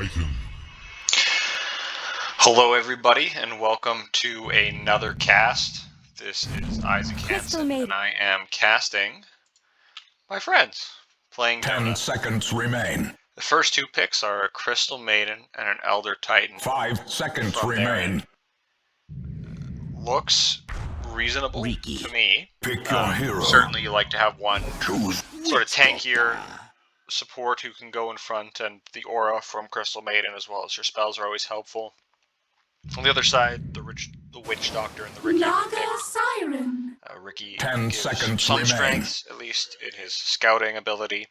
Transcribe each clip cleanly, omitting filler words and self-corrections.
Titan. Hello everybody and welcome to another cast. This is Isaac Hansen and I am casting my friends, playing 10 seconds remain. The first two picks are a Crystal Maiden and an Elder Titan. 5 seconds remain. Looks reasonable to me. Pick your hero. Certainly you like to have one sort of tankier support who can go in front, and the aura from Crystal Maiden as well as her spells are always helpful. On the other side, the Witch Doctor and the Ricky. Siren. Ricky 10 gives seconds some remain. strengths, at least in his scouting ability.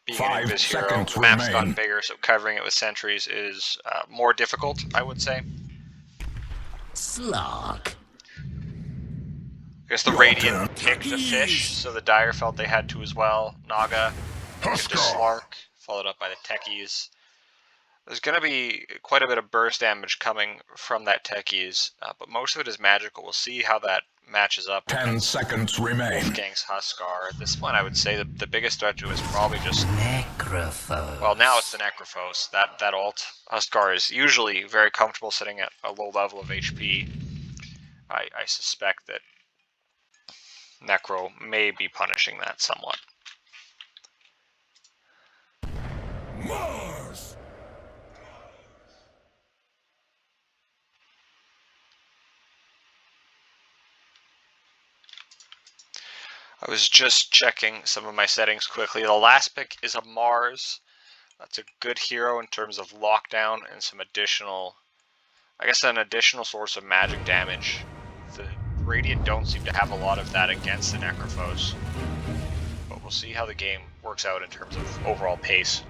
Being an 5 Invis hero, seconds the map's gotten remain. bigger, so covering it with sentries is more difficult, I would say. Slog. I guess the Radiant picked the fish, so the Dire felt they had to as well. Naga picked the Slark, followed up by the Techies. There's going to be quite a bit of burst damage coming from that Techies, but most of it is magical. We'll see how that matches up. 10 seconds remain. Wolfgang's Huskar. At this point, I would say that the biggest threat to it is probably just... Necrophos. Well, now it's the Necrophos. That ult. Huskar is usually very comfortable sitting at a low level of HP. I suspect that Necro may be punishing that somewhat. Mars. I was just checking some of my settings quickly. The last pick is a Mars. That's a good hero in terms of lockdown and some additional, I guess an additional source of magic damage. The Radiant don't seem to have a lot of that against the Necrophos. But we'll see how the game works out in terms of overall pace.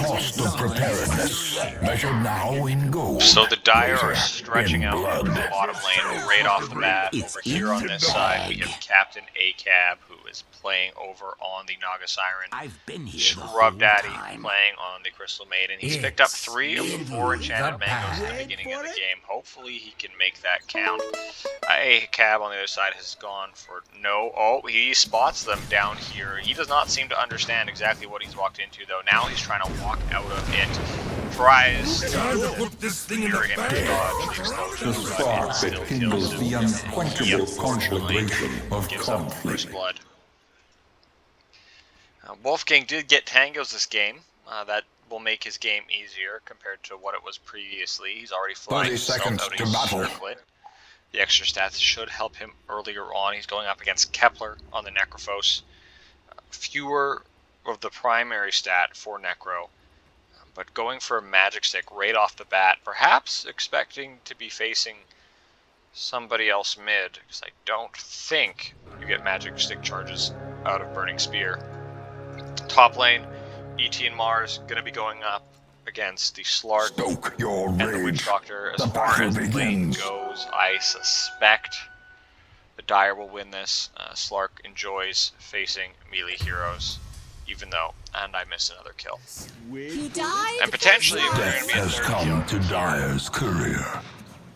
Cost of preparedness. Measured now in gold. So the Dire are stretching in out blood. the bottom lane right off the bat. Over here on this side, we have Captain ACAB, who is playing over on the Naga Siren. I've been here Scrub Daddy playing on the Crystal Maiden. He's picked up 3 of the 4 enchanted mangoes at the beginning of the game. Hopefully he can make that count. ACAB on the other side has gone for no... Oh, he spots them down here. He does not seem to understand exactly what he's walked into, though. Now he's trying to walk out of it. Tries to Put this thing in mirror the image dodge the explosion, The spark but it still that kindles kills the him. unquenchable conflagration of Gives up conflict. first blood. Wolfgang did get tangos this game. That will make his game easier compared to what it was previously. He's already flying 30 himself seconds out to his battle. circlet. The extra stats should help him earlier on. He's going up against Kepler on the Necrophos. Fewer of the primary stat for Necro, but going for a magic stick right off the bat, perhaps expecting to be facing somebody else mid, because I don't think you get magic stick charges out of Burning Spear. Top lane, ET and Mars going to be going up against the Slark Stoke your and the Witch rage. Doctor. As The far battle as the lane begins. goes, I suspect the Dire will win this. Slark enjoys facing melee heroes, even though, and I missed another kill. He died. And potentially we're going Death to be a has third come kill. to Dire's courier.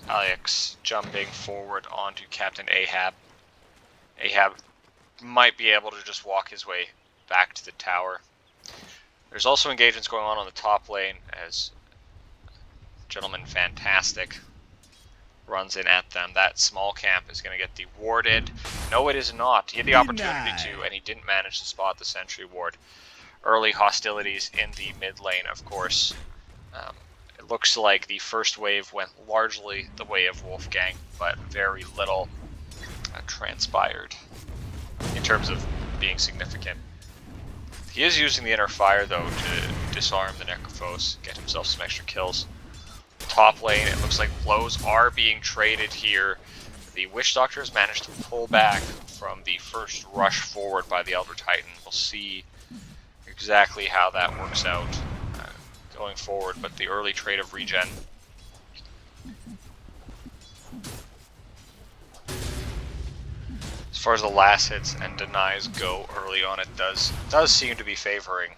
Alex jumping forward onto Captain Ahab. Ahab might be able to just walk his way back to the tower. There's also engagements going on the top lane as Gentleman Fantastic runs in at them. That small camp is going to get dewarded. No, it is not. He had the opportunity to, and he didn't manage to spot the sentry ward. Early hostilities in the mid lane, of course. It looks like the first wave went largely the way of Wolfgang, but very little transpired in terms of being significant. He is using the inner fire, though, to disarm the Necrophos, get himself some extra kills. Top lane, it looks like blows are being traded here. The Witch Doctor has managed to pull back from the first rush forward by the Elder Titan. We'll see exactly how that works out going forward, but the early trade of regen. As far as the last hits and denies go early on, it does seem to be favoring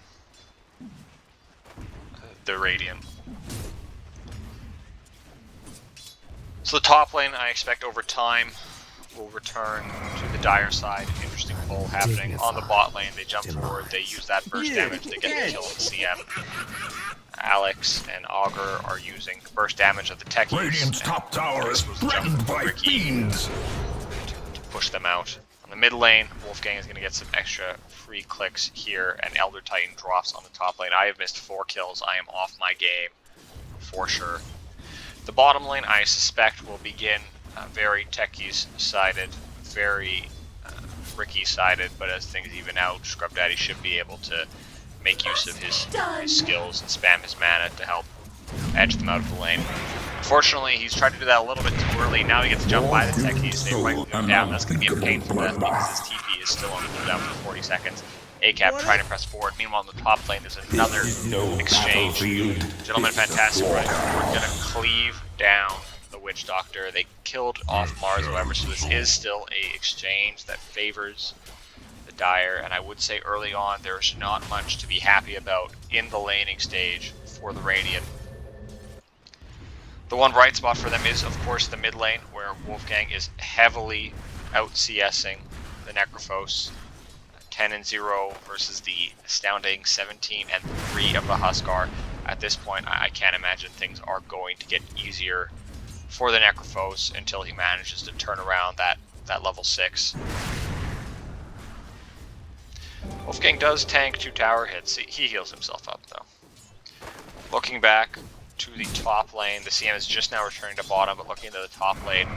the Radiant. So the top lane, I expect over time, will return to the Dire side. Interesting pull happening on the bot lane. They jump forward, they use that burst damage, they get the kill on the CM. Alex and Augur are using burst damage of the techies. Radiant's top tower is This was threatened by Ricky fiends. to push them out. On the mid lane, Wolfgang is going to get some extra free clicks here, and Elder Titan drops on the top lane. I have missed 4 kills. I am off my game for sure. The bottom lane, I suspect, will begin very techies-sided, very Ricky-sided, but as things even out, Scrub Daddy should be able to make use of his skills and spam his mana to help edge them out of the lane. Unfortunately, he's tried to do that a little bit too early. Now he gets jumped by the techies. They rifle him down. That's going to be a painful death because his TP is still on the cooldown for 40 seconds. ACAP trying to press forward. Meanwhile, on the top lane, there's another exchange. Gentlemen, fantastic. We're going to cleave down the Witch Doctor. They killed off Mars, however, so this is still a exchange that favors the Dire. And I would say early on, there's not much to be happy about in the laning stage for the Radiant. The one bright spot for them is, of course, the mid lane, where Wolfgang is heavily out-CSing the Necrophos. 10-0 versus the astounding 17-3 of the Huskar. At this point, I can't imagine things are going to get easier for the Necrophos until he manages to turn around that level 6. Wolfgang does tank 2 tower hits. He heals himself up, though. Looking back to the top lane, the CM is just now returning to bottom, but looking to the top lane,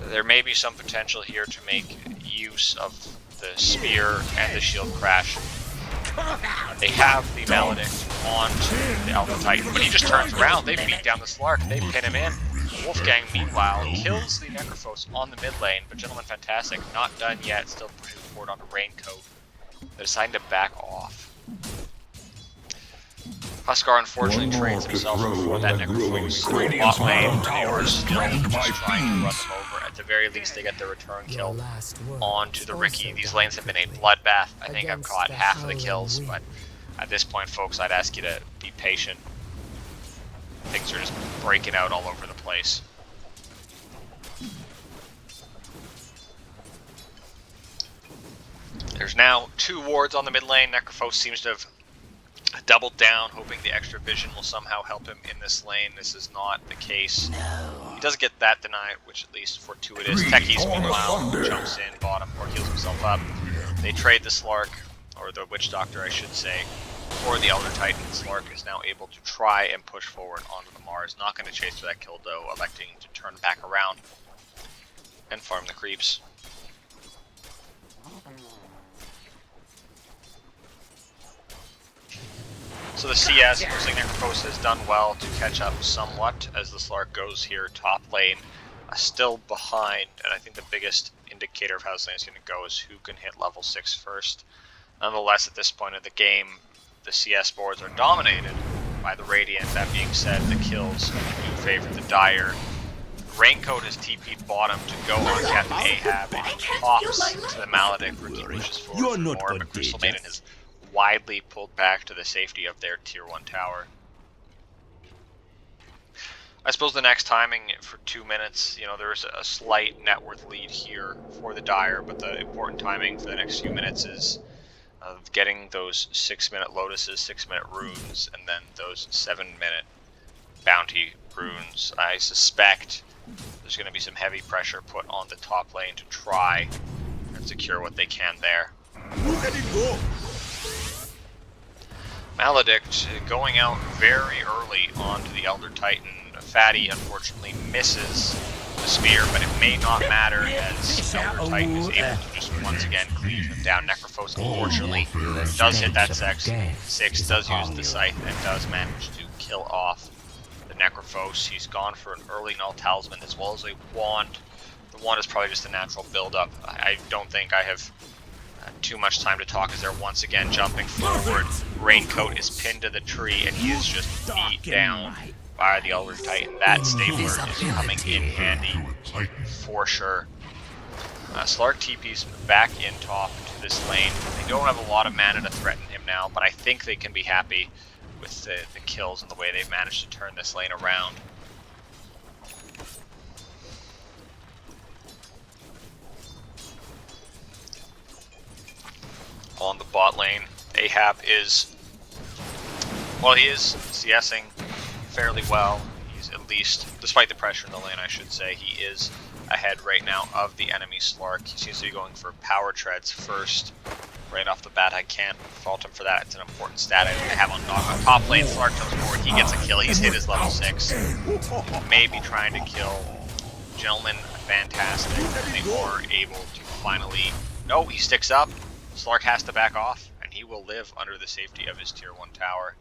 there may be some potential here to make use of the spear and the shield crash. They have the Maledict onto the Alpha Titan, but he just turns around. They beat down the Slark, they pin him in. Wolfgang, meanwhile, kills the Necrophos on the mid lane, but Gentleman Fantastic, not done yet, still pushing forward onto Raincoat. They're deciding to back off. Huskar unfortunately trades himself for that Necrophos bot lane. They are still just trying to run them over. At the very least, they get the return kill onto the Ricky. These lanes have been a bloodbath. I think I've caught half of the kills, but at this point, folks, I'd ask you to be patient. Things are just breaking out all over the place. There's now 2 wards on the mid lane. Necrophos seems to have doubled down, hoping the extra vision will somehow help him in this lane. This is not the case. He does get that denied, which at least fortuitous. Techies, meanwhile, jumps in bottom or heals himself up. They trade the Slark, or the Witch Doctor, I should say, for the Elder Titan. Slark is now able to try and push forward onto the Mars. Not going to chase for that kill, though, electing to turn back around and farm the creeps. So the CS, losing Necrophos, has done well to catch up somewhat as the Slark goes here top lane, still behind, and I think the biggest indicator of how this lane is going to go is who can hit level 6 first. Nonetheless, at this point of the game, the CS boards are dominated by the Radiant. That being said, the kills do favor the Dire. Raincoat has TP'd bottom to go on Captain Ahab, and he pops to the Maledict. Ricky pushes forward for more, but Crystal Maiden has widely pulled back to the safety of their tier 1 tower. I suppose the next timing for 2 minutes, there's a slight net worth lead here for the Dire, but the important timing for the next few minutes is getting those 6-minute lotuses, 6-minute runes, and then those 7-minute bounty runes. I suspect there's going to be some heavy pressure put on the top lane to try and secure what they can there. Look at it go! Maledict going out very early onto the Elder Titan. Fatty unfortunately misses the spear, but it may not matter as Elder Titan is able to just once again cleave him down. Necrophos unfortunately does hit that 6, does use the scythe, and does manage to kill off the Necrophos. He's gone for an early Null Talisman as well as a wand. The wand is probably just a natural build-up. I don't think I have too much time to talk as they're once again jumping forward. Raincoat is pinned to the tree and he is just beat down by the Elder Titan. That stapler is coming in handy for sure. Slark TP's back in top to this lane. They don't have a lot of mana to threaten him now, but I think they can be happy with the kills and the way they've managed to turn this lane around. On the bot lane, Ahab is, well, he is CSing fairly well. He's at least, despite the pressure in the lane, I should say, he is ahead right now of the enemy Slark. He seems to be going for power treads first. Right off the bat, I can't fault him for that. It's an important stat item to have on top lane. Slark comes forward, he gets a kill. He's hit his level 6. Maybe trying to kill Gentleman Fantastic. They are able to finally... No, he sticks up. Slark has to back off, and he will live under the safety of his tier 1 tower.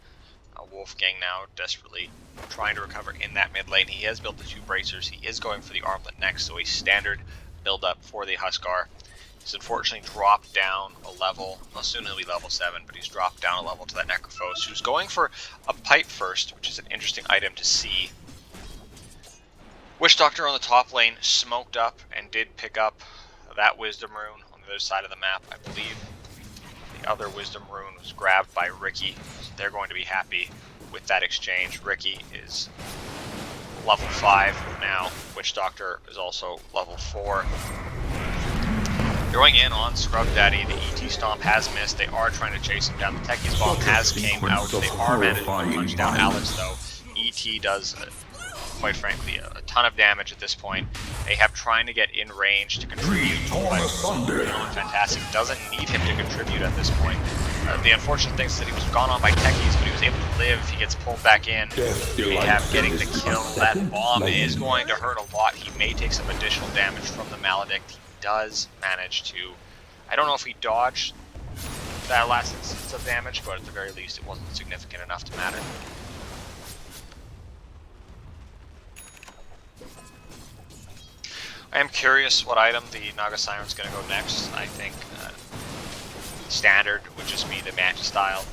Wolfgang now desperately trying to recover in that mid lane. He has built the 2 bracers. He is going for the armlet next, so a standard build up for the Huskar. He's unfortunately dropped down a level. Well, soon he'll be level 7, but he's dropped down a level to that Necrophos, who's going for a pipe first, which is an interesting item to see. Witch Doctor on the top lane smoked up and did pick up that Wisdom Rune on the other side of the map. I believe the other Wisdom Rune was grabbed by Ricky, so they're going to be happy with that exchange. Ricky is level 5 now. Witch Doctor is also level 4. Going in on Scrub Daddy, the ET Stomp has missed. They are trying to chase him down. The Techies Bomb has came out. They are managing to punch down Alex, though. ET does, quite frankly, a ton of damage at this point. Ahab trying to get in range to contribute, but Fantastic doesn't need him to contribute at this point. The unfortunate thing is that he was gone on by Techies, but he was able to live. He gets pulled back in. Ahab getting the kill. That bomb is going to hurt a lot. He may take some additional damage from the Maledict. He does manage to... I don't know if he dodged that last instance of damage, but at the very least it wasn't significant enough to matter. I am curious what item the Naga Siren's going to go next. I think standard would just be the Manta style.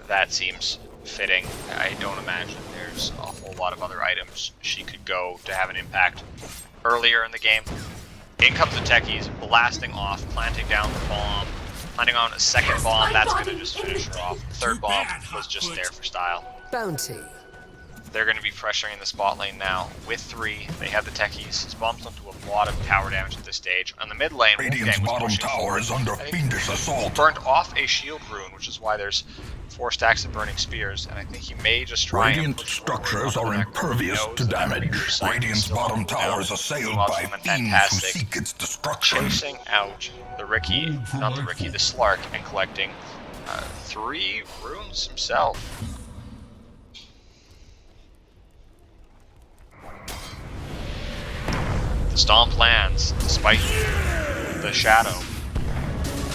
That seems fitting. I don't imagine there's a whole lot of other items she could go to have an impact earlier in the game. In comes the Techies, blasting off, planting down the bomb, planting on a second bomb. That's going to just finish her off. The third bomb was just there for style. Bounty. They're going to be pressuring the spot lane now with 3. They have the Techies. His bombs don't do a lot of tower damage at this stage. On the mid lane, Radiant's bottom tower is under fiendish assault. Burned off a shield rune, which is why there's 4 stacks of burning spears, and I think he may just try Radiant structures are impervious to damage. Radiant's bottom tower is assailed by fiends who seek its destruction. Chasing out the Ricky, not the Ricky, the Slark, and collecting 3 runes himself. The Stomp lands, despite the shadow.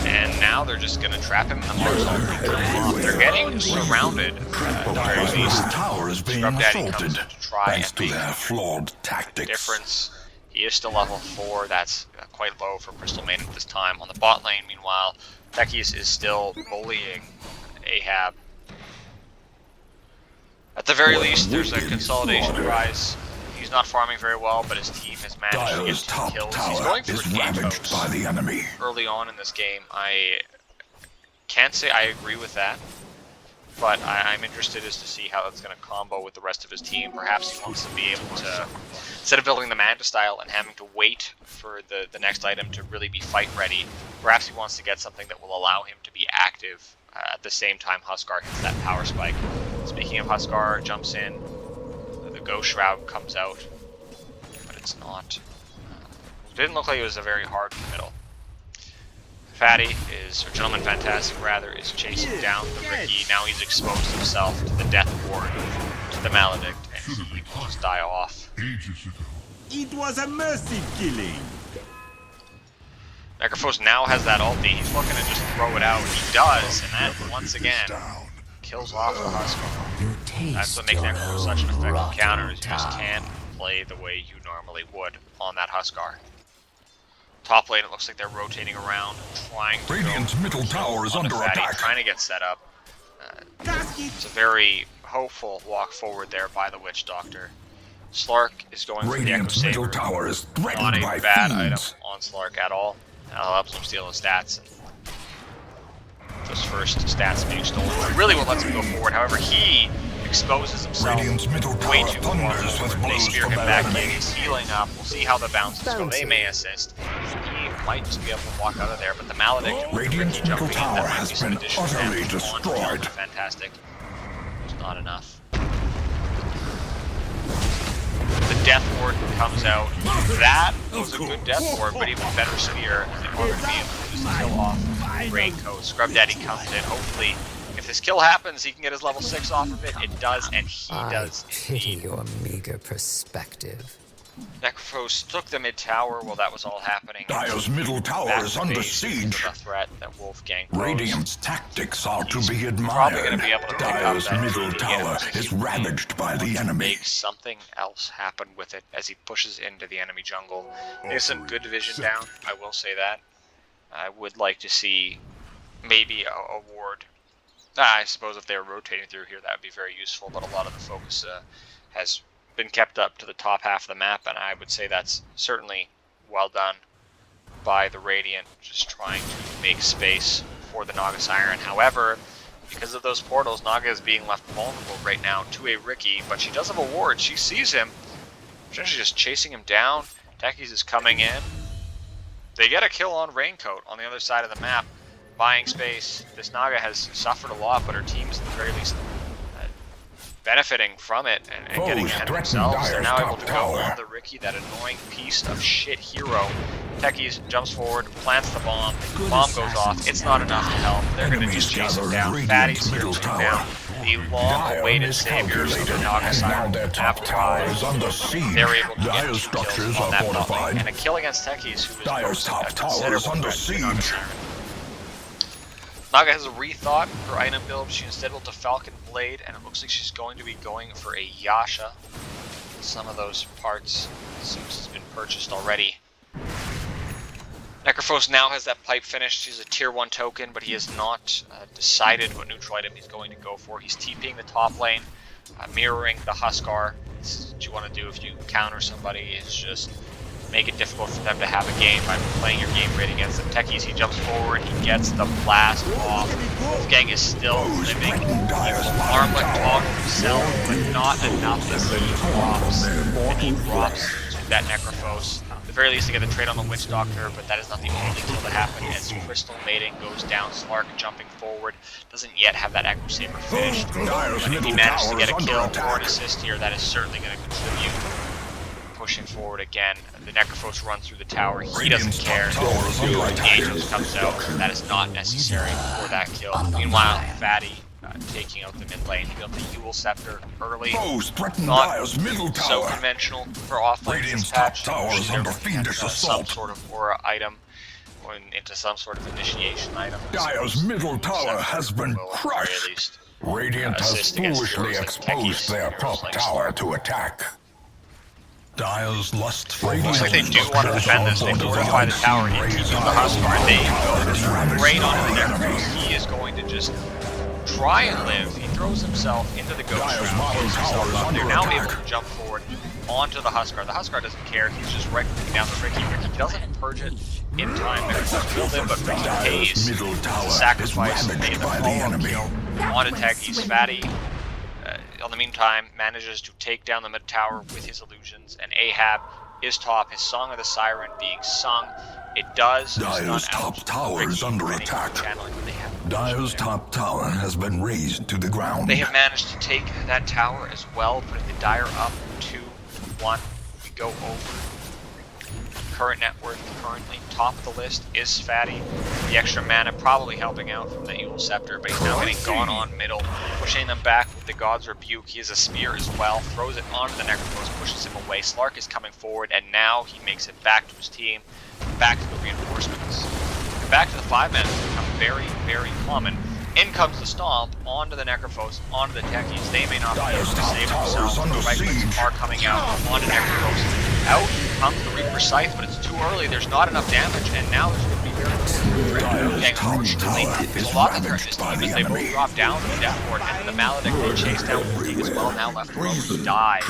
And now they're just going to trap him in the Mars. They're getting surrounded. At the very least, tower is being Scrub Daddy comes assaulted to try thanks and to make their flawed a tactics. difference. He is still level 4. That's quite low for Crystal Maiden at this time. On the bot lane, meanwhile, Techies is still bullying Ahab. At the very least, there's a consolidation prize. He's not farming very well, but his team has managed to get Dire's 2 top kills. He's tower going for is the ravaged by the enemy. early on in this game. I can't say I agree with that, but I'm interested as to see how that's going to combo with the rest of his team. Perhaps he wants to be able to, instead of building the Manta style and having to wait for the next item to really be fight ready, perhaps he wants to get something that will allow him to be active at the same time Huskar hits that power spike. Speaking of Huskar, jumps in, the Ghost Shroud comes out, but it's not. It didn't look like it was a very hard committal. Fatty is, or Gentleman Fantastic rather, is chasing down the Ricky. Now he's exposed himself to the Death Ward, to the Maledict, and he will just die off. It was a mercy killing. Necrophos now has that ulti. He's looking to just throw it out. He does, and that, once again, kills off the Huskar. That's what makes Necrophos such an effective counter, is you just can't play the way you normally would on that Huskar. Top lane, it looks like they're rotating around, trying to Radiant's middle tower is under Fatty, attack. trying to get set up. It's a very hopeful walk forward there by the Witch Doctor. Slark is going for the Echo Radiant's middle Saber. tower is Not threatened a by bad item fiends. on Slark at all. That'll help him steal his stats. those first stats being stolen. Really what lets him go forward. However, he exposes himself way too far forward. They spear him back in. He's healing up. We'll see how the bounces go. They may assist. He might just be able to walk out of there, but the Maledict Radiant's middle jumping in, tower that might has be some been additional utterly damage destroyed. Fantastic. It's not enough. The Death Ward comes out. That was a good Death Ward, but even better spear in order to be able to use the kill off Raincoat. Scrub Daddy comes in. Hopefully, if this kill happens, he can get his level 6 off of it. It does, and he does. I pity your meager perspective. Necrophos took the mid tower while that was all happening. Dire's middle tower Back is to under base siege. The threat that Wolfgang posed. Radiant's tactics are to be Probably admired. going to be able to pick up Dire's that middle key tower again. is ravaged by the enemy. Make something else happen with it as he pushes into the enemy jungle. There's some good vision down, I will say that. I would like to see maybe a ward. I suppose if they were rotating through here, that would be very useful, but a lot of the focus has been kept up to the top half of the map, and I would say that's certainly well done by the Radiant, just trying to make space for the Naga Siren. However, because of those portals, Naga is being left vulnerable right now to a Riki, but she does have a ward. She sees him, essentially just chasing him down. Tekis is coming in. They get a kill on Raincoat on the other side of the map, buying space. This Naga has suffered a lot, but her team is at the very least benefiting from it and getting ahead of themselves. They're now able to go on the Riki, that annoying piece of shit hero. Tekis jumps forward, plants the bomb. The bomb goes off. It's not enough to help. They're going to just chase him down. Fatty's here to down. The long-awaited saviors of the Naga Siren after they're able to get 2 kills on that building. And a kill against Tekis, who is Dire's top tower is under siege. Naga has a rethought her item build. She instead built a Falcon Blade, and it looks like she's going to be going for a Yasha. Some of those parts, it seems, has been purchased already. Necrophos now has that pipe finished. He's a tier 1 token, but he has not decided what neutral item he's going to go for. He's TPing the top lane, mirroring the Huskar. This is what you want to do if you counter somebody, is just make it difficult for them to have a game by playing your game rate against them. Tekis, he jumps forward, he gets the blast off. Wolfgang is still living. He will armlet toggle himself, but not enough that he drops. And he drops to that Necrophos. At the very least, to get the trade on the Witch Doctor, but that is not the only kill to happen as Crystal Mating goes down. Slark jumping forward, doesn't yet have that Echo Saber finished. But if he manages to get a kill or an assist here, that is certainly going to contribute. Pushing forward again, the Necrophos runs through the tower. He doesn't care. The Angels comes out. That is not necessary for that kill. Meanwhile, Fatty taking out the mid lane. He built the Yule Scepter early. Not so conventional for offlane this patch. Some sort of aura item or into some sort of initiation item. Dire's middle tower has been crushed. Radiant has foolishly exposed their top tower to attack. Dire's lust for looks like they do want to defend this. They fortify the tower into the Huskar. They raid onto the Necrophos. He is going to just try and live. He throws himself into the Ghost Shroud. They're now able to jump forward onto the Huskar. The Huskar doesn't care. He's just rifling down the Riki. He doesn't purge it in time. Necrophos will live, but Riki pays the sacrifice. They get the follow-up kill onto Tekis. Fatty, on the meantime, manages to take down the mid tower with his illusions, and Ahab is top, his Song of the Siren being sung. It does. Dire's top tower is under attack. Dire's top tower has been razed to the ground. They have managed to take that tower as well, putting the Dire up 2-1. We go over. Current net worth currently top of the list is Fatty. The extra mana probably helping out from the Yule Scepter, but he's now getting gone on middle, pushing them back with the God's Rebuke. He has a spear as well, throws it onto the Necrophos, pushes him away. Slark is coming forward, and now he makes it back to his team, back to the reinforcements. And back to the 5-man has become very, very common. In comes the Stomp, onto the Necrophos, onto the Tekis. They may not be able to save themselves, but right clicks are coming out onto Necrophos. Out comes the Reaper Scythe, but it's too early. There's not enough damage, and now there's going to be very unfortunately, there's a lot of threat this team as they both drop down to the Death Ward, and the Maledict will chase down Fatigue as well. Now left alone, he dies.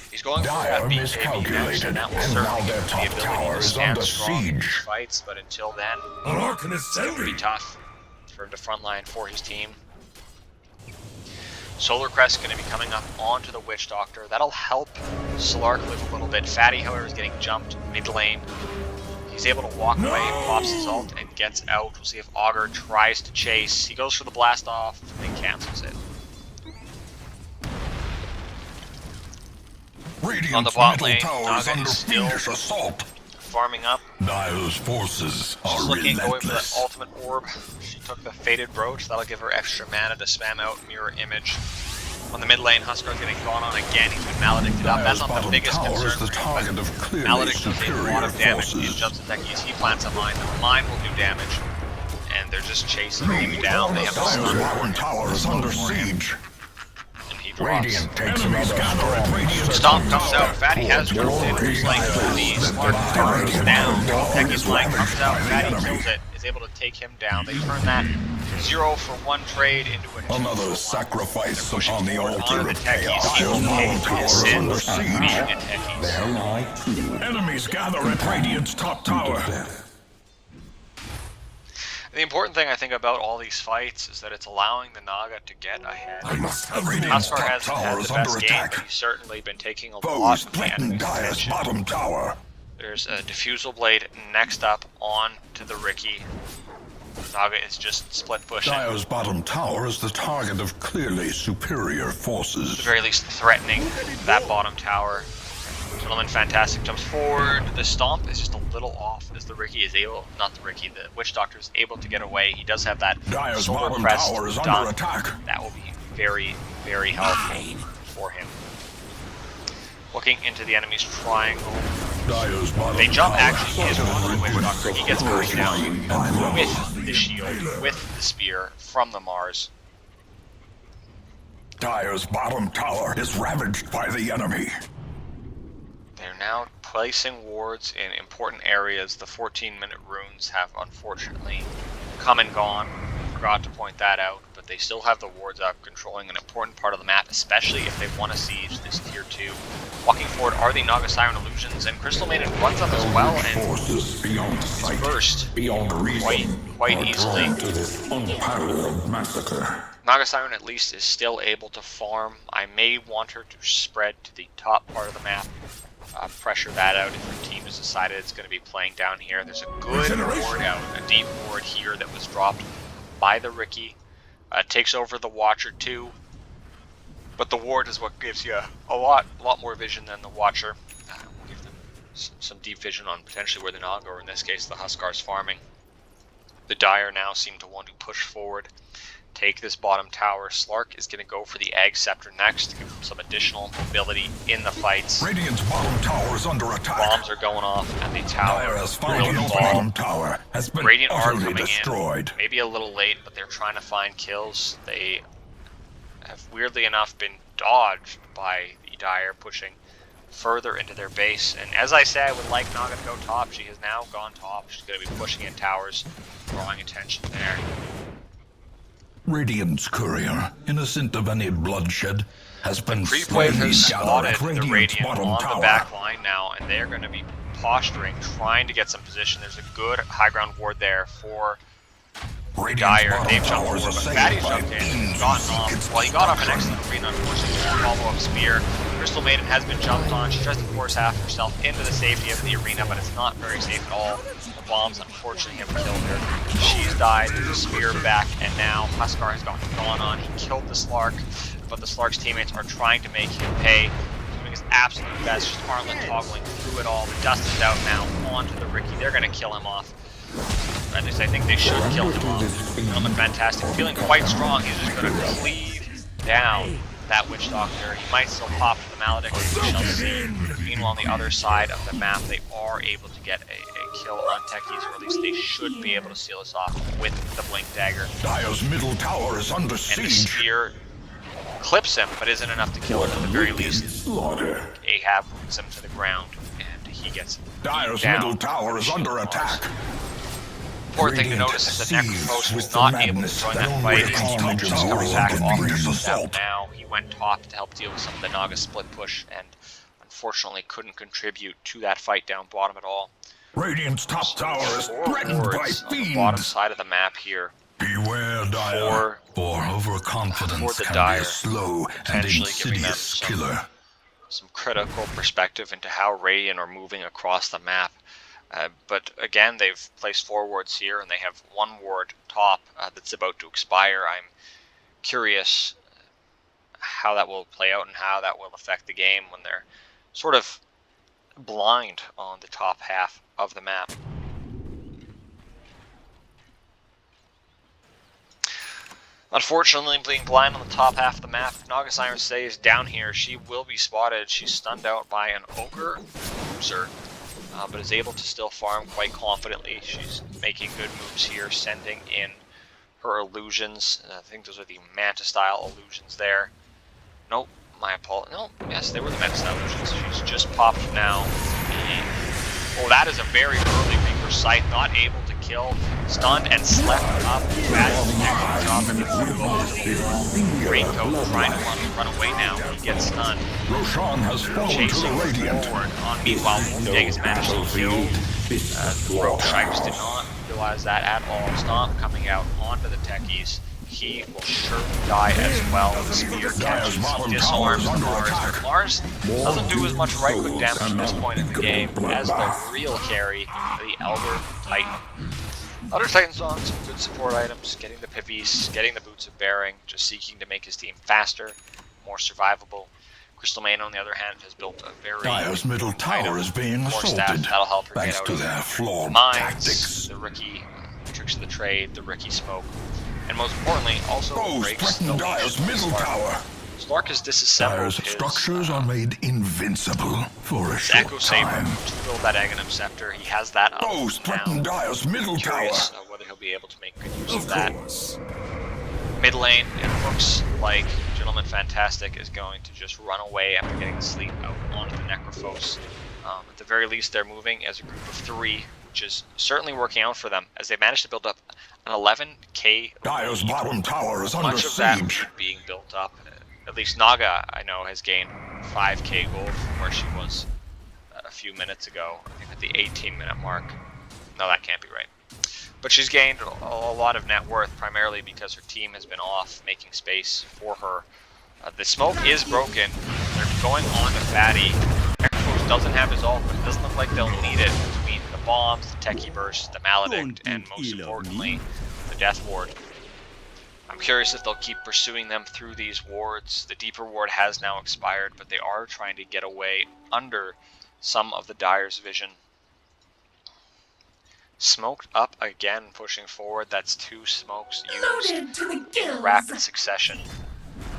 He's going for that BKB next, and that will certainly give him the ability to stand strong in these fights, but until then, it's going to be tough. into frontline for his team. Solar Crest is going to be coming up onto the Witch Doctor. That'll help Slark live a little bit. Fatty, however, is getting jumped mid lane. He's able to walk away, pops his ult, and gets out. We'll see if Augur tries to chase. He goes for the blast off, and cancels it. On the bot lane, Naga is still farming up. Dire's forces are She's looking, going for the relentless. ultimate orb. She took the Fated Brooch. That'll give her extra mana to spam out Mirror Image. On the mid lane, Huskar's getting gone on again. He's been maledicted up. That's not the biggest concern. The target of clearly Maledict does a lot of damage. forces. He jumps at techies. He plants a mine. The mine will do damage. And they're just chasing him down. They have a Dire's stun. bottom tower is under siege. And he drops. Radiant takes another strong Stomp comes out. Fatty has dropped in. He's like, the Slark tower is down. Techies line comes out. Fatty kills it. Is able to take him down. They turn that 0 for 1 trade into a 2 for 1. Another sacrifice upon the Onto altar the of techies. chaos. He will pay for his sins Under being siege. a techies. Enemies gather at Radiant's top tower. The important thing I think about all these fights is that it's allowing the Naga to get ahead. Radiant's Huskar top hasn't had tower the is under best game, attack. but he's certainly been taking a lot Foes of the threaten enemy's Dire's attention. bottom tower. There's a Diffusal Blade next up on to the Riki. Naga is just split pushing. Dire's bottom tower is the target of clearly superior At the forces. very least threatening that bottom tower. Gentleman Fantastic jumps forward. The stomp is just a little off as the Riki is able, not the Riki, the Witch Doctor is able to get away. He does have that Dire's Solar bottom Crest tower is done. under attack. That will be very, very helpful for him. Looking into the enemy's triangle. Dire's bottom They jump tower actually is on the Witch Doctor. He gets burned down with the shield, with the spear from the Mars. Dire's bottom tower is ravaged by the enemy. They're now placing wards in important areas. The 14-minute runes have unfortunately come and gone. Forgot to point that out, but they still have the wards up, controlling an important part of the map, especially if they want to siege this tier 2. Walking forward are the Naga Siren Illusions, and Crystal Maiden runs up as well and Forces beyond sight, burst beyond reason, quite easily. to this unparalleled massacre. Naga Siren at least is still able to farm. I may want her to spread to the top part of the map. Pressure that out if your team has decided it's going to be playing down here. There's a good ward out, a deep ward here that was dropped by the Riki. Takes over the Watcher too, but the ward is what gives you a lot more vision than the Watcher. Will give them some deep vision on potentially where the Naga, or in this case the Huskar's farming. The Dire now seem to want to push forward, take this bottom tower. Slark is going to go for the Egg Scepter next to give him some additional mobility in the fights. Radiant's bottom tower is under attack. Bombs are going off, and the tower Dire has found will an fall. bottom tower has been Radiant are utterly coming destroyed. in, maybe a little late, but they're trying to find kills. They have weirdly enough been dodged by the Dire pushing further into their base. And as I said, I would like Naga to go top. She has now gone top. She's going to be pushing in towers, drawing attention there. Radiant's courier, innocent of any bloodshed, has been Creepwave slain. has Gather at spotted the Radiant's Radiant bottom on tower. the back line now, and they're going to be posturing, trying to get some position. There's a good high ground ward there for Radiant's Dire. bottom They've jumped tower is forward, but assailed Fatty's by jumped in, fiends gotten who off. seek its Well, he got off an destruction. excellent arena, unfortunately. Follow-up spear. Crystal Maiden has been jumped on. She tries to force half herself into the safety of the arena, but it's not very safe at all. The bombs, unfortunately, have killed her. She's died. There's a spear back, and now Huskar has gone on. He killed the Slark, but the Slark's teammates are trying to make him pay. He's doing his absolute best, just Arlen toggling through it all. The dust is out now onto the Riki. They're going to kill him off. At least I think they should kill him off. Gentleman Fantastic, feeling quite strong. He's just going to cleave down that Witch Doctor. He might still pop to the Maledict, we shall see. Meanwhile, on the other side of the map, they are able to get a kill on techies, or at least they should be able to seal us off with the Blink Dagger. Dire's middle tower is under And the siege. spear clips him, but isn't enough to kill him at the very least. Slaughter. Ahab brings him to the ground, and he gets Dire's down. middle tower is under attack. Important thing to Radiant notice is that seethes Necropost with was the not able to madness join that that only fight. a His calm team was coming tower back can off bring the step assault. now. He went top to help deal with some of the Naga split push, and unfortunately couldn't contribute to that fight down bottom at all. Radiant's top tower is Four threatened by wards on the bottom fiends. side of the map here. Beware, Dire, for overconfidence the can Dire, be a slow and potentially giving them insidious killer. some critical perspective into how Radiant are moving across the map. But again, they've placed 4 wards here, and they have 1 ward top that's about to expire. I'm curious how that will play out and how that will affect the game when they're sort of blind on the top half of the map. Unfortunately, being blind on the top half of the map, Naga Siren stays down here. She will be spotted. She's stunned out by an Ogre Bruiser, but is able to still farm quite confidently. She's making good moves here, sending in her illusions. I think those are the Manta-style illusions there. Nope, my apologies. No, yes, they were the Manta-style illusions. She's just popped now. Oh, that is a very early Reaper Sight, not able to kill. Stunned and slept up. Bad Raincoat trying to run away now. He gets stunned. Roshan has fallen to Chasing the Radiant. forward. Meanwhile, Wolfgang has managed to kill. Rogueshipes did not realize that at all. Stomp coming out onto the techies. He will surely die as well. The spear catches, disarms Mars. But Mars doesn't do as much right-click damage at this point in the game as the real carry, the Elder Titan. Elder Titan's on some good support items, getting the Pivies, getting the Boots of Bearing, just seeking to make his team faster, more survivable. Crystal Main, on the other hand, has built a very Dire's middle tower is being assaulted, that'll help her thanks get out to of their flawed mines, tactics. the Rookie tricks of the trade, the Rookie smoke, and most importantly, also Foes breaks threaten Dire's middle tower. Slark has disassembled Dire's his structures are made invincible for a short Echo Saber time. to build that Aghanim Scepter. He has that up Foes threaten now. Dire's middle tower. Curious whether he'll be able to make good use of that. Mid lane, it looks like Gentleman Fantastic is going to just run away after getting the sleep out onto the Necrophos. At the very least, they're moving as a group of 3, which is certainly working out for them, as they managed to build up an 11k Dire's bottom tower is under much of that siege. being built up. At least Naga, I know, has gained 5k gold from where she was a few minutes ago. I think at the 18-minute mark. No, that can't be right. But she's gained a lot of net worth, primarily because her team has been off, making space for her. The smoke is broken. They're going on to Fatty. Necrophos doesn't have his ult, but it doesn't look like they'll need it between the bombs, the Techie Burst, the Maledict, and most importantly, the Death Ward. I'm curious if they'll keep pursuing them through these wards. The deeper ward has now expired, but they are trying to get away under some of the Dire's vision. Smoked up again, pushing forward. That's 2 smokes used in rapid succession.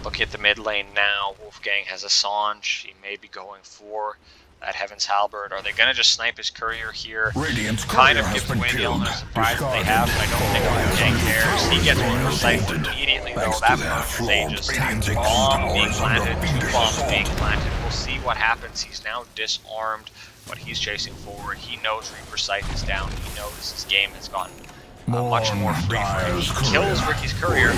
Looking at the mid lane now, Wolfgang has a Sange. He may be going for that Heaven's Halberd. Are they going to just snipe his courier here? Radiant's Kind of courier gives has away been the element of killed. surprise that they have, but I don't think Wolfgang cares. He gets Reaper Sight immediately, though. Thanks That to their burns Aegis. flawed tactics, Bomb being Towers under planted, 2 fiendish bombs assault. being planted. We'll see what happens. He's now disarmed, but he's chasing forward. He knows Reaper Sight is down. He knows his game has gotten much more free for him. He kills Ricky's courier.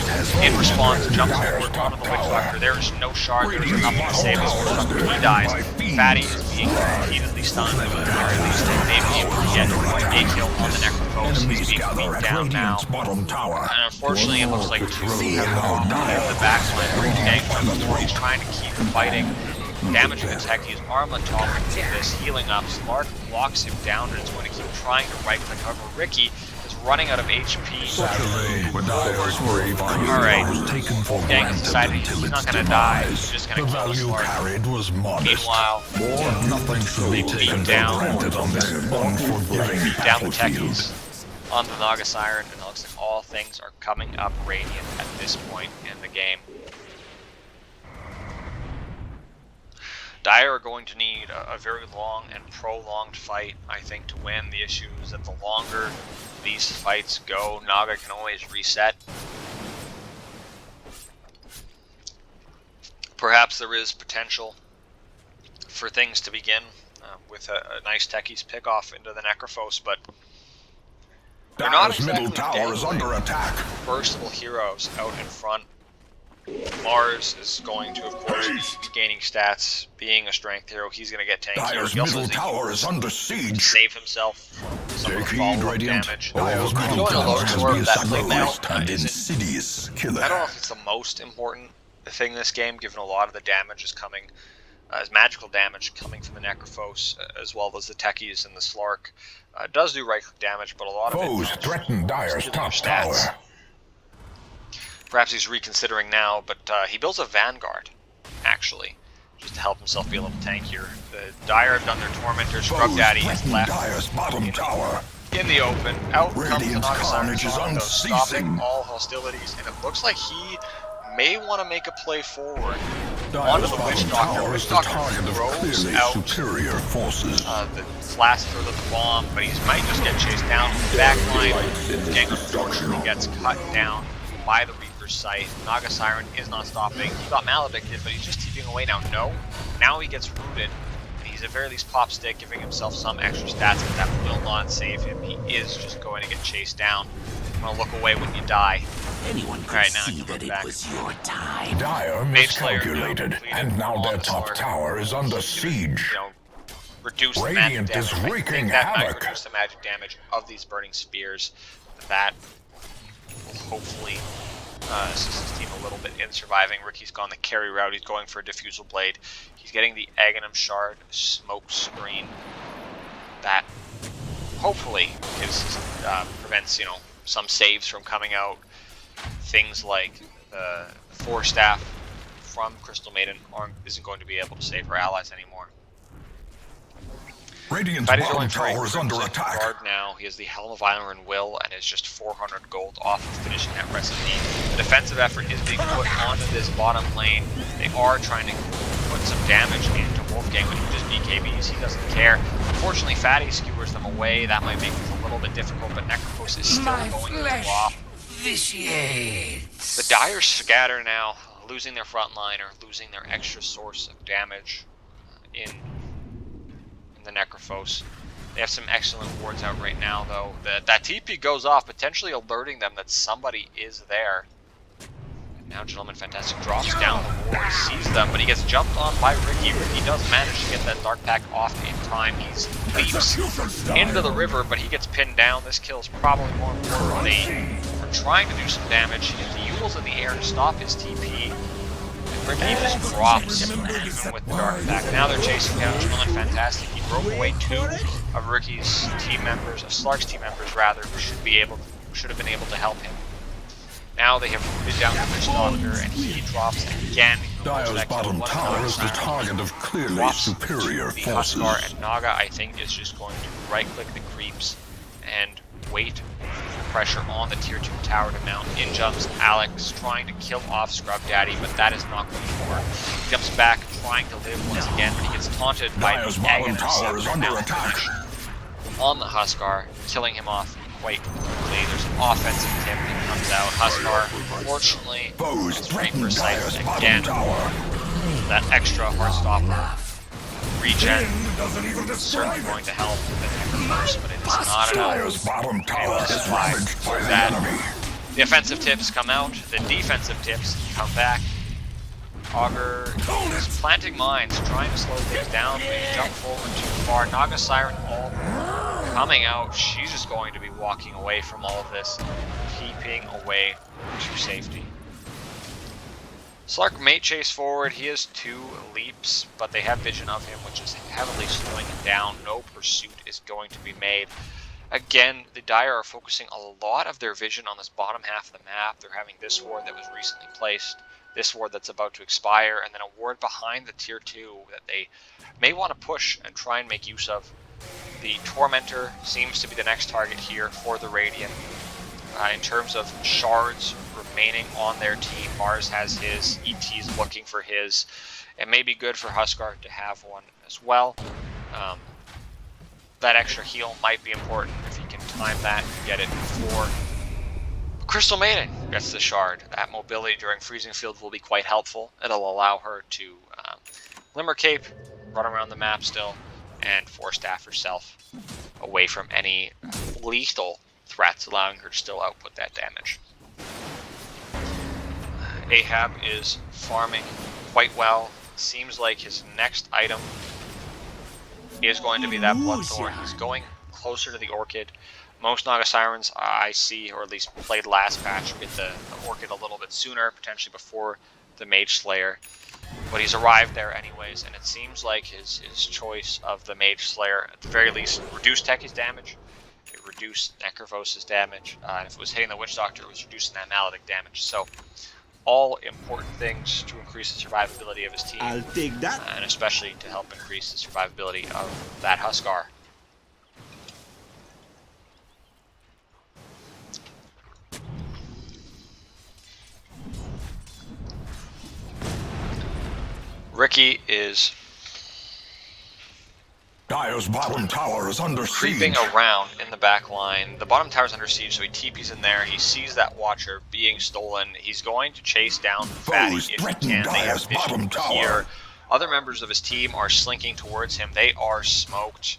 In response, jumps forward onto the Witchwalker. There is no shard. There is nothing to save this Witchwalker. He dies. Fatty is being repeatedly stunned. At the very least, they may be able to get a kill on the Necrophos. He's being beat down now. And unfortunately, it looks like 2 have gone in the backline. Wolfgang is trying to keep fighting. Damaging the Techie's armlet top into this, healing up. Slark blocks him down and is going to keep trying to right click. However, Ricky is running out of HP. Alright, Wolfgang has decided he's not going to die. He's just going to kill Slark. Meanwhile, beat down the Techies on the Naga Siren, and it looks like all things are coming up Radiant at this point in the game. Dire are going to need a very long and prolonged fight, I think, to win. The issue is that the longer these fights go, Naga can always reset. Perhaps there is potential for things to begin with a nice Techies pick off into the Necrophos, but they're not exactly middle tower is under attack. Burstable heroes out in front. Mars is going to, of course, be gaining stats, being a strength hero. He's going to get tankier. Dire's He also middle has tower is under siege. to save himself some of the follow-up damage. Dire's Going bottom a low tower sword, has that been played out and isn't... insidious killer. I don't know if it's the most important thing in this game, given a lot of the damage is coming as magical damage coming from the Necrophos, as well as the Techies and the Slark. Does do right-click damage, but a lot of it Foes threaten Dire's stealing your top stats. tower. Perhaps he's reconsidering now, but he builds a Vanguard, actually, just to help himself be a little tankier. The Dire have done their Tormentor, Scrub Foes Daddy is threaten left Dire's bottom tower. in the open. Out comes the Radiant's carnage is Nagasaki, unceasing. stopping all hostilities, and it looks like he may want to make a play forward onto Dire's the bottom Witch Doctor. tower Witch is the Doctor target of throws clearly out superior forces. the blast through the bomb, but he might just get chased down from the back line. Gang unfortunately gets cut down by the Reaper's Sight. Naga Siren is not stopping. He got maledicted, but he's just TPing away now. No. Now he gets rooted. And he's at very least pop stick, giving himself some extra stats, but that will not save him. He is just going to get chased down. I'm going to look away when you die. Anyone could Right now, see that it was your time. Dire Mage Slayer miscalculated, now and now on their the top sword. tower is under siege. You know, reduce the magic Radiant is damage. I wreaking think that might havoc. reduce the magic damage of these burning spears. That will hopefully assist his team a little bit in surviving. Ricky's gone the carry route. He's going for a Diffusal Blade. He's getting the Aghanim Shard smoke screen. That hopefully prevents, you know, some saves from coming out. Things like the Force Staff from Crystal Maiden isn't going to be able to save her allies anymore. Radiant's Fatty's bottom going for a tower is under Crimson attack. Guard now. He has the Helm of Iron Will and is just 400 gold off of finishing that recipe. The defensive effort is being put onto this bottom lane. They are trying to put some damage into Wolfgang, but he just BKBs. He doesn't care. Unfortunately, Fatty skewers them away. That might make it a little bit difficult, but Necrophos is still going to drop. Vitiates. The Dire scatter now, losing their front line or losing their extra source of damage in the Necrophos. They have some excellent wards out right now, though. That TP goes off, potentially alerting them that somebody is there. And now Gentleman Fantastic drops down the ward, sees them, but he gets jumped on by Ricky. Ricky does manage to get that Dark Pack off in time. He leaps into the river, but he gets pinned down. This kill is probably more important. They are trying to do some damage. He uses in the air to stop his TP. Ricky just drops even with the Dark Pack. Now they're chasing down Gentleman Fantastic. He broke away two of Ricky's team members, of Slark's team members rather, who should have been able to help him. Now they have rooted down the Witch Doctor, and he drops again. Dire's bottom tower is the target of clearly superior the forces. Huskar, and Naga, I think, is just going to right-click the creeps and wait for pressure on the tier 2 tower to mount. In jumps Alex, trying to kill off Scrub Daddy, but that is not going to work. He jumps back, trying to live once again, but he gets taunted by Dire's the bottom Aghanim tower is Scepter under now attack. on the Huskar, killing him off quite quickly. There's an offensive tip that comes out. Huskar, unfortunately, Foes is threaten Reaper Sight Dire's bottom again. tower. That extra Heartstopper regen is certainly going to help the Necrophos, but it is not Dire's enough. bottom tower is ravaged by the That- enemy. The offensive tips come out, the defensive tips come back. Augur is planting mines, trying to slow things down, but he jumped forward too far. Naga Siren all coming out. She's just going to be walking away from all of this, keeping away to safety. Slark may chase forward. He has 2 leaps, but they have vision of him, which is heavily slowing him down. No pursuit is going to be made. Again, the Dire are focusing a lot of their vision on this bottom half of the map. They're having this ward that was recently placed, this ward that's about to expire, and then a ward behind the tier 2 that they may want to push and try and make use of. The Tormentor seems to be the next target here for the Radiant. In terms of shards remaining on their team, Mars has his, ET's looking for his. It may be good for Huskar to have one as well. That extra heal might be important if he can time that and get it before Crystal Maiden gets the shard. That mobility during Freezing Field will be quite helpful. It'll allow her to Glimmer Cape, run around the map still, and Force Staff herself away from any lethal threats, allowing her to still output that damage. Ahab is farming quite well. Seems like his next item is going to be that Bloodthorn. He's going closer to the Orchid. Most Naga Sirens I see, or at least played last patch, get the Orchid a little bit sooner, potentially before the Mage Slayer. But he's arrived there anyways, and it seems like his choice of the Mage Slayer, at the very least, reduced Techi's damage, it reduced Necro Vs' damage, and if it was hitting the Witch Doctor, it was reducing that Maledict damage. So, all important things to increase the survivability of his team. I'll take that. And especially to help increase the survivability of that Huskar. Ricky is Dire's bottom tower is under creeping siege. around in the back line. The bottom tower is under siege, so he TP's in there. He sees that Watcher being stolen. He's going to chase down Fatty if he can. They have vision here. Other members of his team are slinking towards him. They are smoked.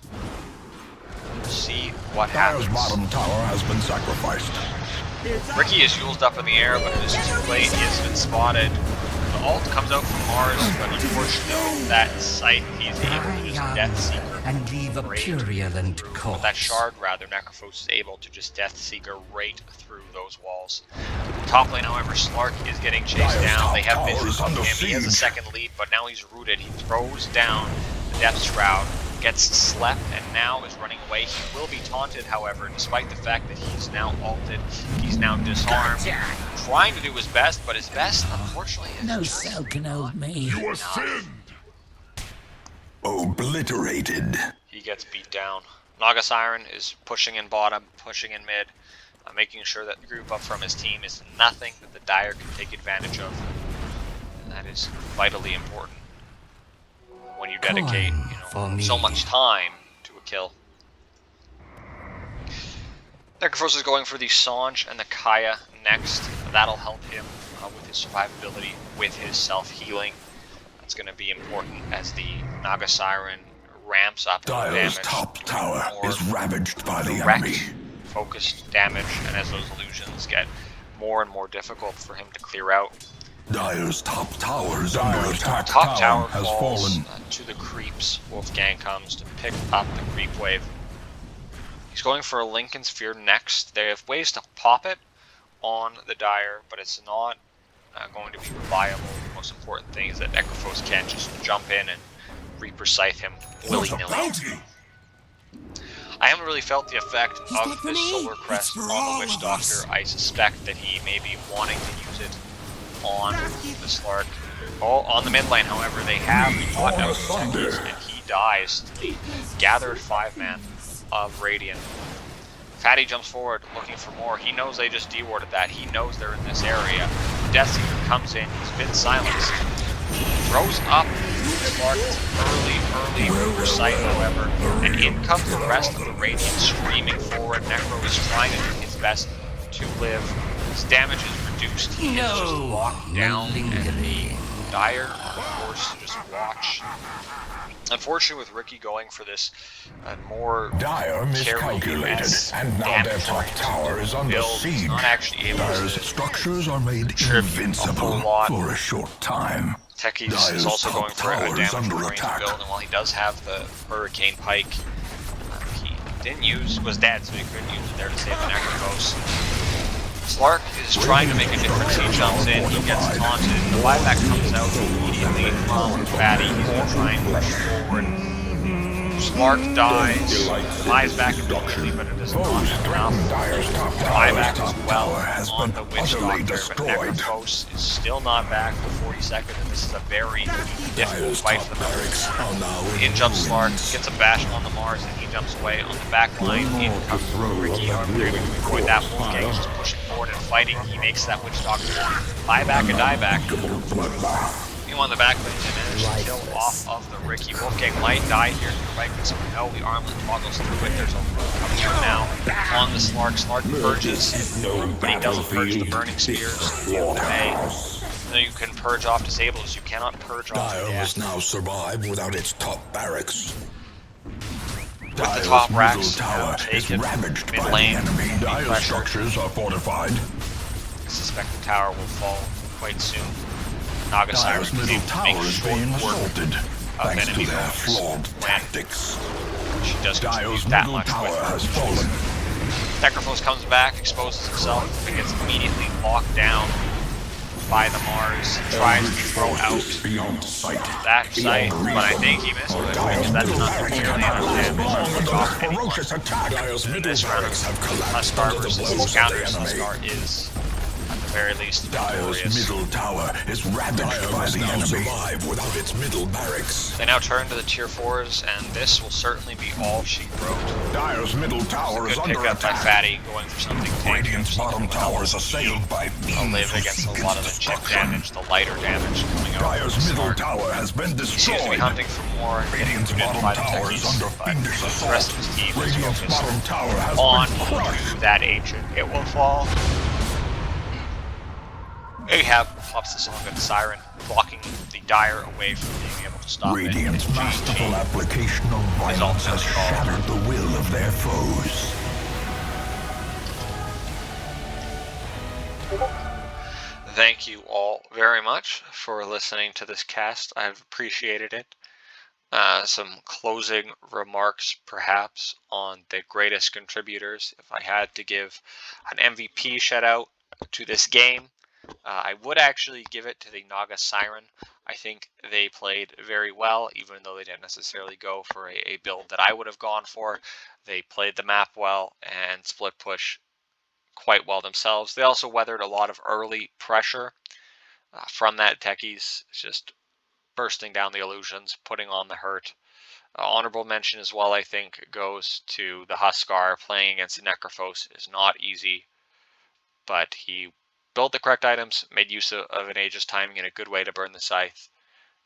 We'll see what happens. Dire's bottom tower has been sacrificed. Ricky is used up in the air, but it is too late. He has been spotted. The ult comes out from Mars, but unfortunately, that sight, he's able to use Death Seeker. And leave a purulent corpse. With that shard, rather, Necro Vs is able to just Death Seeker right through those walls. Top lane, however, Slark is getting chased down. They have vision of him. He has a second lead, but now he's rooted. He throws down the Death Shroud, gets slept, and now is running away. He will be taunted, however, despite the fact that he's now ulted. He's now disarmed. Trying to do his best, but his best, unfortunately, is No cell can hold me. You are sinned. Obliterated. He gets beat down. Naga Siren is pushing in bottom, pushing in mid, making sure that the group up from his team is nothing that the Dire can take advantage of. And that is vitally important when you dedicate so much time to a kill. Necro Vs is going for the Sange and the Kaya next. That'll help him with his survivability, with his self-healing. That's going to be important as the Naga Siren ramps up Dire's damage. top tower is ravaged by the Direct, enemy. focused damage, and as those illusions get more and more difficult for him to clear out. Dire's top tower is under attack. Top tower has falls fallen. to the creeps. Wolfgang comes to pick up the creep wave. He's going for a Lincoln Sphere next. They have ways to pop it on the Dire, but it's not going to be reliable. The most important thing is that Necro Vs can't just jump in and Reaper Scythe him willy-nilly. I haven't really felt the effect of this Solar Crest on the Witch Doctor. I suspect that he may be wanting to use it on the Slark. Oh, on the mid lane, however, they have caught out Techies, and he dies to the gathered 5-man of Radiant. Fatty jumps forward, looking for more. He knows they just de-warded that. He knows they're in this area. Death Seeker comes in. He's been silenced. Throws up Slark. Early Reaper Sight, however. And in comes the rest of the Radiant, screaming forward. Necro is trying to do his best to live. His damage is reduced. He is just locked down. And Dire, of course, to just watch. Unfortunately, with Ricky going for this more Dire miscalculated, and now their top tower is under siege. Not actually able Dire's to structures are made invincible for a short time. Techies is also going for a damage range build, and while he does have the Hurricane Pike, he didn't use, was dead, so he couldn't use it there to save the Necro Vs. Slark is trying to make a difference. He jumps in, he gets taunted, the buyback comes out immediately from Fatty. He's going to try and push forward. Slark dies, flies back immediately, but it is not enough. Buyback as well on the Witch Doctor, but Necro Vs is still not back for 40 seconds, and this is a very difficult fight for the Mavericks. In jumps Slark, gets a bash on the Mars, and he jumps away on the back line. In comes Ricky, however, they're able to avoid that. Wolfgang is just pushing forward and fighting. He makes that Witch Doctor buyback and dieback. On the back lane, they manage to kill off of the Ricky. Wolfgang might die here. Right, so no, the armlet toggles through it. There's a coming through now on the Slark. Slark purges, but he doesn't purge the burning spears the other way. So you can purge off disables. You cannot purge off Dire must now survive without its top barracks. With the top racks tower is ravaged by the enemy. Dire's structures are fortified. I suspect the tower will fall quite soon. Naga Siren Dire's middle tower is being assaulted thanks to their flawed tactics. she does Dial's contribute that middle much tower with her. has fallen. Necrophos comes back, exposes himself, and gets immediately locked down by the Mars. Tries to throw out Beyond sight. that sight, but I think he missed it, because that's not nearly enough damage to pick off anyone. In this round of Huskar versus Encounters, Huskar is, at the very least, Dial's victorious. middle tower is ravaged by the enemy. Survive without its middle barracks. They now turn to the tier 4s, and this will certainly be all she wrote. Dial's middle tower is Good under pickup by attack. Fatty, going for something tanky. Radiant's bottom tower is assailed by I'll live against a lot of the chip damage, the lighter damage coming out. Dial's middle tower has been He seems to be destroyed. hunting for more. Radiant's bottom by the tower is techies, under but fiendish the assault. rest of his team is Radiant's focused bottom tower has on been crushed. that ancient. It will fall. Ahab pops the song of Siren, blocking the Dire away from being able to stop Radiant's it. masterful application of violence has shattered the will of their foes. Thank you all very much for listening to this cast. I've appreciated it. Some closing remarks, perhaps, on the greatest contributors. If I had to give an MVP shout out to this game, I would actually give it to the Naga Siren. I think they played very well, even though they didn't necessarily go for a build that I would have gone for. They played the map well and split push quite well themselves. They also weathered a lot of early pressure from that techies, just bursting down the illusions, putting on the hurt. Honorable mention as well, I think, goes to the Huskar. Playing against the Necrophos is not easy, but he built the correct items, made use of an Aegis timing in a good way to burn the Scythe,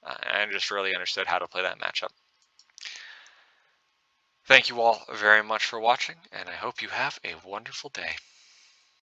and just really understood how to play that matchup. Thank you all very much for watching, and I hope you have a wonderful day.